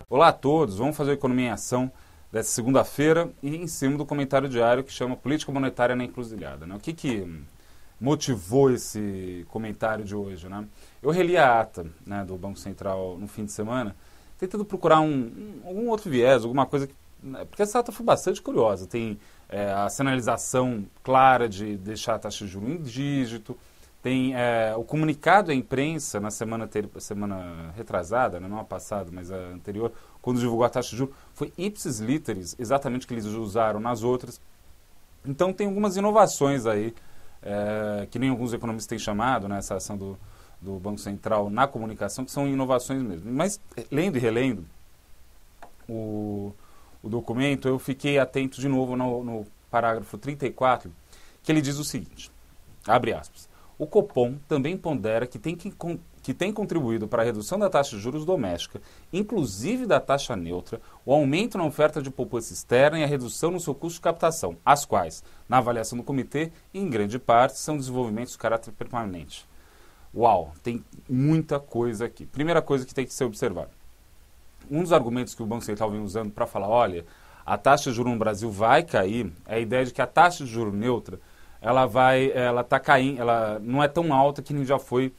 Olá a todos, vamos fazer a Economia em Ação dessa segunda-feira e em cima do comentário diário que chama Política Monetária na Encruzilhada. Né? O que motivou esse comentário de hoje? Né? Eu reli a ata, né, do Banco Central no fim de semana, tentando procurar algum outro viés, alguma coisa, porque essa ata foi bastante curiosa. Tem a sinalização clara de deixar a taxa de juros em dígito, tem o comunicado à imprensa na semana retrasada, né, não a passada, mas a anterior, quando divulgou a taxa de juros, foi ipsis literis, exatamente o que eles usaram nas outras. Então tem algumas inovações aí, que nem alguns economistas têm chamado, né, essa ação do Banco Central na comunicação, que são inovações mesmo. Mas lendo e relendo o documento, eu fiquei atento de novo no parágrafo 34, que ele diz o seguinte, abre aspas, o Copom também pondera que tem contribuído para a redução da taxa de juros doméstica, inclusive da taxa neutra, o aumento na oferta de poupança externa e a redução no seu custo de captação, as quais, na avaliação do comitê, em grande parte, são desenvolvimentos de caráter permanente. Uau, tem muita coisa aqui. Primeira coisa que tem que ser observada. Um dos argumentos que o Banco Central vem usando para falar, olha, a taxa de juros no Brasil vai cair, é a ideia de que a taxa de juros neutra ela está caindo, ela não é tão alta que nem já foi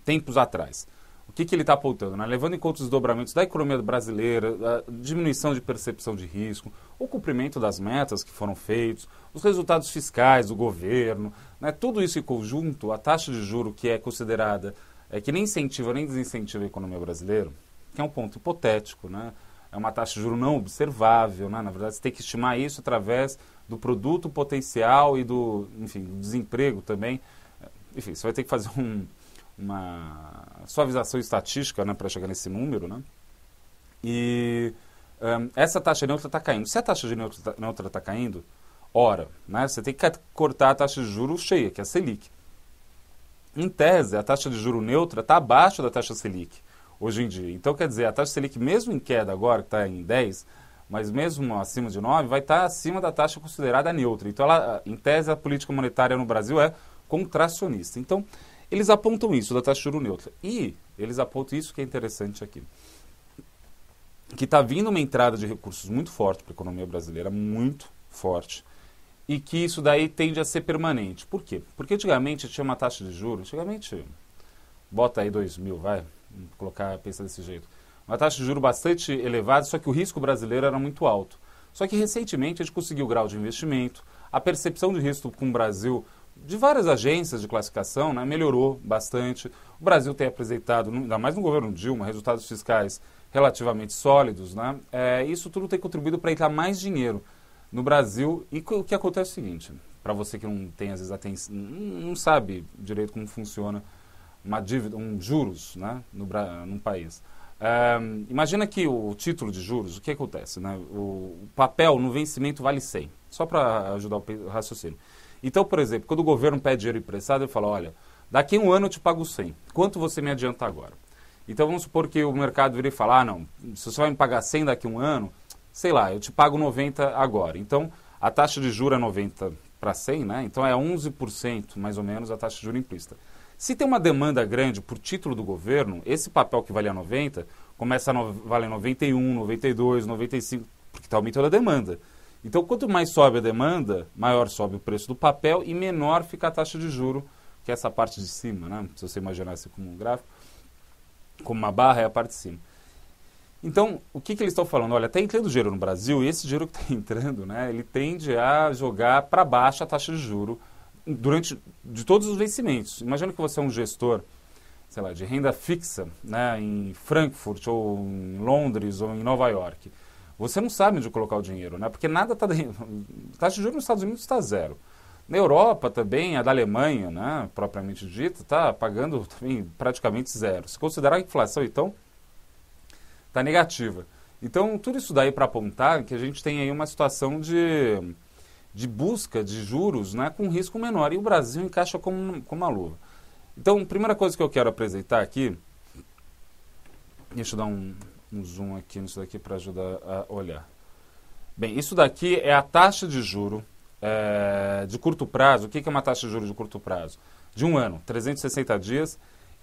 tempos atrás. O que ele está apontando? Né? Levando em conta os desdobramentos da economia brasileira, a diminuição de percepção de risco, o cumprimento das metas que foram feitos, os resultados fiscais do governo, né? Tudo isso em conjunto, a taxa de juros que é considerada, que nem incentiva nem desincentiva a economia brasileira, que é um ponto hipotético, né? É uma taxa de juros não observável, né? Na verdade, você tem que estimar isso através do produto potencial e do desemprego também. Enfim, você vai ter que fazer uma suavização estatística, né, para chegar nesse número, né? E essa taxa neutra está caindo. Se a taxa de neutra está caindo, ora, né, você tem que cortar a taxa de juros cheia, que é a Selic. Em tese, a taxa de juros neutra está abaixo da taxa Selic hoje em dia. Então, quer dizer, a taxa Selic, mesmo em queda agora, que está em 10, mas mesmo acima de 9, vai estar acima da taxa considerada neutra. Então, em tese, a política monetária no Brasil é contracionista. Então, eles apontam isso da taxa de juros neutra. E eles apontam isso que é interessante aqui. Que está vindo uma entrada de recursos muito forte para a economia brasileira, muito forte, e que isso daí tende a ser permanente. Por quê? Porque antigamente tinha uma taxa de juros, antigamente, bota aí 2000, vai, vamos colocar, pensa desse jeito. Uma taxa de juros bastante elevada, só que o risco brasileiro era muito alto. Só que recentemente a gente conseguiu o grau de investimento, a percepção de risco com o Brasil, de várias agências de classificação, né, melhorou bastante. O Brasil tem apresentado, ainda mais no governo Dilma, resultados fiscais relativamente sólidos. Né? Isso tudo tem contribuído para entrar mais dinheiro no Brasil. E o que acontece é o seguinte, para você que não tem, às vezes, não sabe direito como funciona uma dívida, juros, né, num país. Imagina que o título de juros, o que acontece? Né? O papel no vencimento vale 100, só para ajudar o raciocínio. Então, por exemplo, quando o governo pede dinheiro emprestado, ele fala, olha, daqui a um ano eu te pago 100, quanto você me adianta agora? Então vamos supor que o mercado viria e falar, não, se você vai me pagar 100 daqui a um ano, sei lá, eu te pago 90 agora. Então, a taxa de juros é 90 para 100, né? Então é 11% mais ou menos a taxa de juros implícita. Se tem uma demanda grande por título do governo, esse papel que valia 90 começa a valer 91, 92, 95, porque está aumentando a demanda. Então, quanto mais sobe a demanda, maior sobe o preço do papel e menor fica a taxa de juro, que é essa parte de cima, né? Se você imaginar isso como um gráfico, como uma barra é a parte de cima. Então, o que eles estão falando? Olha, está entrando dinheiro no Brasil e esse dinheiro que está entrando, né, ele tende a jogar para baixo a taxa de juro de todos os vencimentos. Imagina que você é um gestor, sei lá, de renda fixa, né, em Frankfurt ou em Londres ou em Nova York. Você não sabe onde colocar o dinheiro, né? Porque nada está dentro. A taxa de juros nos Estados Unidos está zero. Na Europa também, a da Alemanha, né, propriamente dita, está pagando também praticamente zero. Se considerar a inflação, então, está negativa. Então, tudo isso daí para apontar que a gente tem aí uma situação de busca de juros, né, com risco menor. E o Brasil encaixa como uma luva. Então, a primeira coisa que eu quero apresentar aqui, deixa eu dar um zoom aqui nisso daqui para ajudar a olhar. Bem, isso daqui é a taxa de juro de curto prazo. O que é uma taxa de juros de curto prazo? De um ano, 360 dias,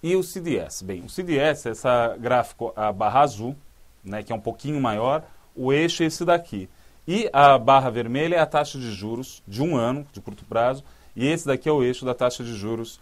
e o CDS. Bem, o CDS é essa gráfico, a barra azul, né, que é um pouquinho maior, o eixo é esse daqui. E a barra vermelha é a taxa de juros de um ano, de curto prazo, e esse daqui é o eixo da taxa de juros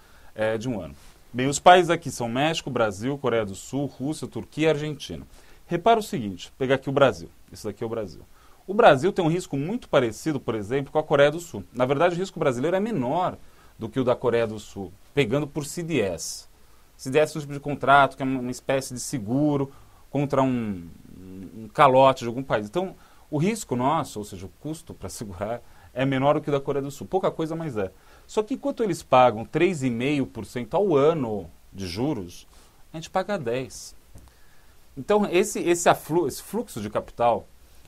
de um ano. Bem, os países aqui são México, Brasil, Coreia do Sul, Rússia, Turquia e Argentina. Repara o seguinte, vou pegar aqui o Brasil. Esse daqui é o Brasil. O Brasil tem um risco muito parecido, por exemplo, com a Coreia do Sul. Na verdade, o risco brasileiro é menor do que o da Coreia do Sul, pegando por CDS. CDS é um tipo de contrato, que é uma espécie de seguro contra um calote de algum país. Então, o risco nosso, ou seja, o custo para segurar, é menor do que o da Coreia do Sul. Pouca coisa, mas é. Só que enquanto eles pagam 3,5% ao ano de juros, a gente paga 10%. Então, esse fluxo de capital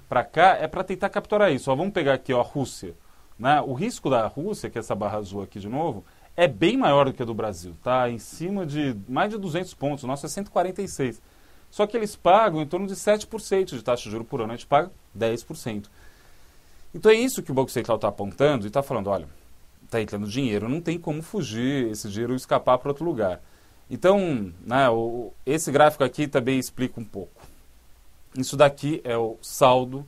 para cá é para tentar capturar isso. Ó, vamos pegar aqui ó, a Rússia. Né? O risco da Rússia, que é essa barra azul aqui de novo, é bem maior do que a do Brasil. Tá? Em cima de mais de 200 pontos. O nosso é 146. Só que eles pagam em torno de 7% de taxa de juros por ano. A gente paga 10%. Então é isso que o Banco Central está apontando e está falando, olha, está entrando dinheiro, não tem como fugir, esse dinheiro escapar para outro lugar. Então, né, esse gráfico aqui também explica um pouco. Isso daqui é o saldo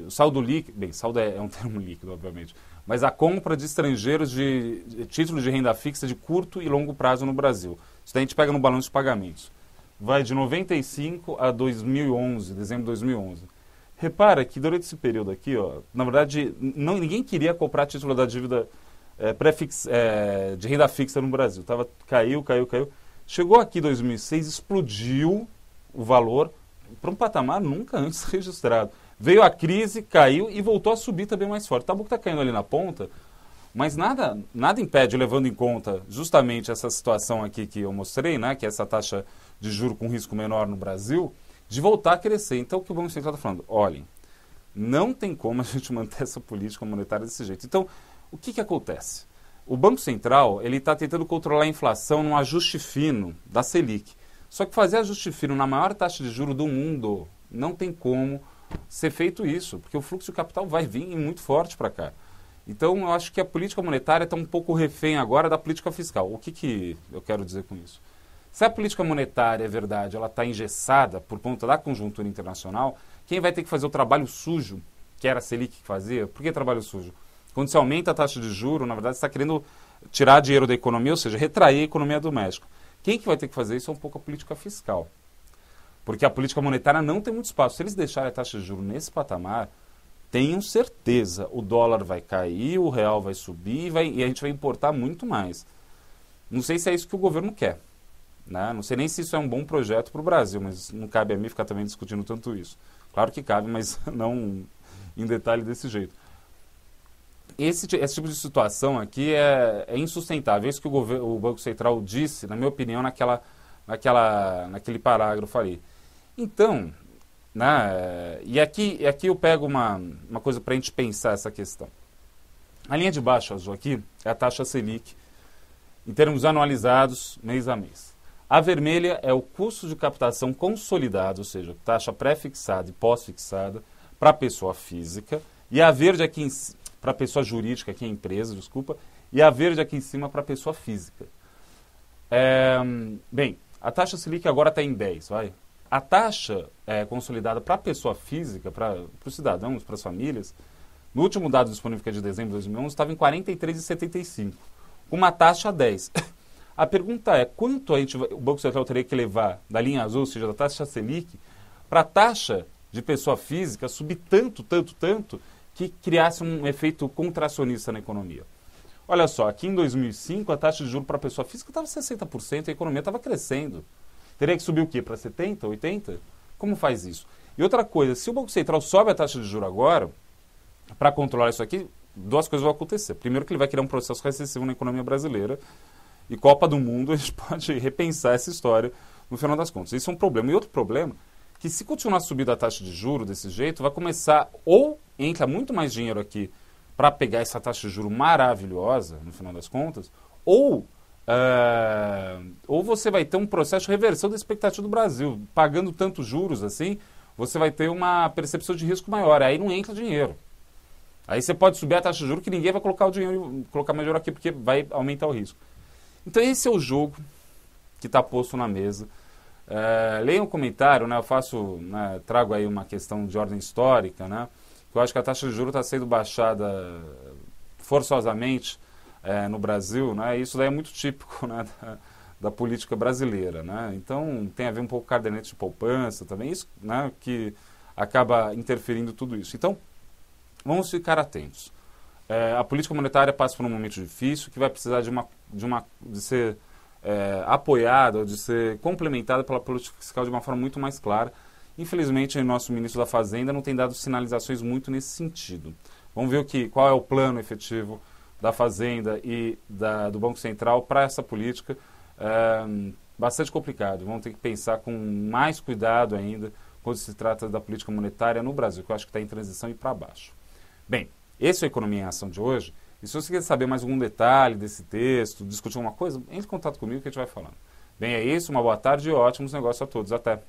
o saldo líquido, bem, saldo é um termo líquido, obviamente, mas a compra de estrangeiros de títulos de renda fixa de curto e longo prazo no Brasil. Isso daí a gente pega no balanço de pagamentos. Vai de 95 a 2011, dezembro de 2011. Repara que durante esse período aqui, ó, na verdade, ninguém queria comprar título da dívida de renda fixa no Brasil. Caiu. Chegou aqui em 2006, explodiu o valor para um patamar nunca antes registrado. Veio a crise, caiu e voltou a subir também mais forte. Tá bom que está caindo ali na ponta, mas nada impede, levando em conta justamente essa situação aqui que eu mostrei, né, que é essa taxa de juro com risco menor no Brasil, de voltar a crescer. Então, o que o Banco Central está falando? Olhem, não tem como a gente manter essa política monetária desse jeito. Então, o que acontece? O Banco Central está tentando controlar a inflação num ajuste fino da Selic. Só que fazer ajuste fino na maior taxa de juros do mundo, não tem como ser feito isso, porque o fluxo de capital vai vir muito forte para cá. Então, eu acho que a política monetária está um pouco refém agora da política fiscal. O que eu quero dizer com isso? Se a política monetária é verdade, ela está engessada por conta da conjuntura internacional, quem vai ter que fazer o trabalho sujo, que era a Selic que fazia? Por que trabalho sujo? Quando se aumenta a taxa de juros, na verdade, você está querendo tirar dinheiro da economia, ou seja, retrair a economia doméstica. Quem que vai ter que fazer isso é um pouco a política fiscal. Porque a política monetária não tem muito espaço. Se eles deixarem a taxa de juros nesse patamar, tenham certeza, o dólar vai cair, o real vai subir e a gente vai importar muito mais. Não sei se é isso que o governo quer. Né? Não sei nem se isso é um bom projeto para o Brasil, mas não cabe a mim ficar também discutindo tanto isso. Claro que cabe, mas não em detalhe desse jeito. Esse tipo de situação aqui é insustentável. Isso que o Banco Central disse, na minha opinião, naquele parágrafo ali. Então, né, e aqui eu pego uma coisa para a gente pensar essa questão. A linha de baixo azul aqui é a taxa Selic, em termos anualizados, mês a mês. A vermelha é o custo de captação consolidado, ou seja, taxa pré-fixada e pós-fixada para a pessoa física, e a verde aqui para a pessoa jurídica, aqui é empresa, desculpa, e a verde aqui em cima para a pessoa física. Bem, a taxa Selic agora está em 10, vai. A taxa consolidada para a pessoa física, para os cidadãos, para as famílias, no último dado disponível, que é de dezembro de 2011, estava em 43,75, com uma taxa 10. A pergunta é, quanto o Banco Central teria que levar da linha azul, ou seja, da taxa Selic, para a taxa de pessoa física subir tanto, que criasse um efeito contracionista na economia. Olha só, aqui em 2005 a taxa de juros para a pessoa física estava 60%, a economia estava crescendo. Teria que subir o quê? Para 70%, 80%? Como faz isso? E outra coisa, se o Banco Central sobe a taxa de juros agora, para controlar isso aqui, duas coisas vão acontecer. Primeiro que ele vai criar um processo recessivo na economia brasileira, e Copa do Mundo a gente pode repensar essa história no final das contas. Isso é um problema. E outro problema, que se continuar subindo a taxa de juros desse jeito, vai começar, ou entra muito mais dinheiro aqui para pegar essa taxa de juros maravilhosa, no final das contas, ou você vai ter um processo de reversão da expectativa do Brasil. Pagando tantos juros assim, você vai ter uma percepção de risco maior, aí não entra dinheiro. Aí você pode subir a taxa de juros que ninguém vai colocar mais dinheiro aqui, porque vai aumentar o risco. Então esse é o jogo que está posto na mesa. Leiam um comentário, né, eu faço, né, trago aí uma questão de ordem histórica, né, que eu acho que a taxa de juros está sendo baixada forçosamente no Brasil, né, e isso daí é muito típico, né, da política brasileira, né, então tem a ver um pouco com caderneta de poupança também, isso, né, que acaba interferindo tudo isso. Então, vamos ficar atentos. A política monetária passa por um momento difícil que vai precisar de ser apoiada, ou de ser complementada pela política fiscal de uma forma muito mais clara. Infelizmente, o nosso ministro da Fazenda não tem dado sinalizações muito nesse sentido. Vamos ver qual é o plano efetivo da Fazenda e do Banco Central para essa política. Bastante complicado. Vamos ter que pensar com mais cuidado ainda quando se trata da política monetária no Brasil, que eu acho que está em transição e para baixo. Bem, esse é o Economia em Ação de hoje. E se você quiser saber mais algum detalhe desse texto, discutir alguma coisa, entre em contato comigo que a gente vai falando. Bem, é isso. Uma boa tarde e ótimos negócios a todos. Até!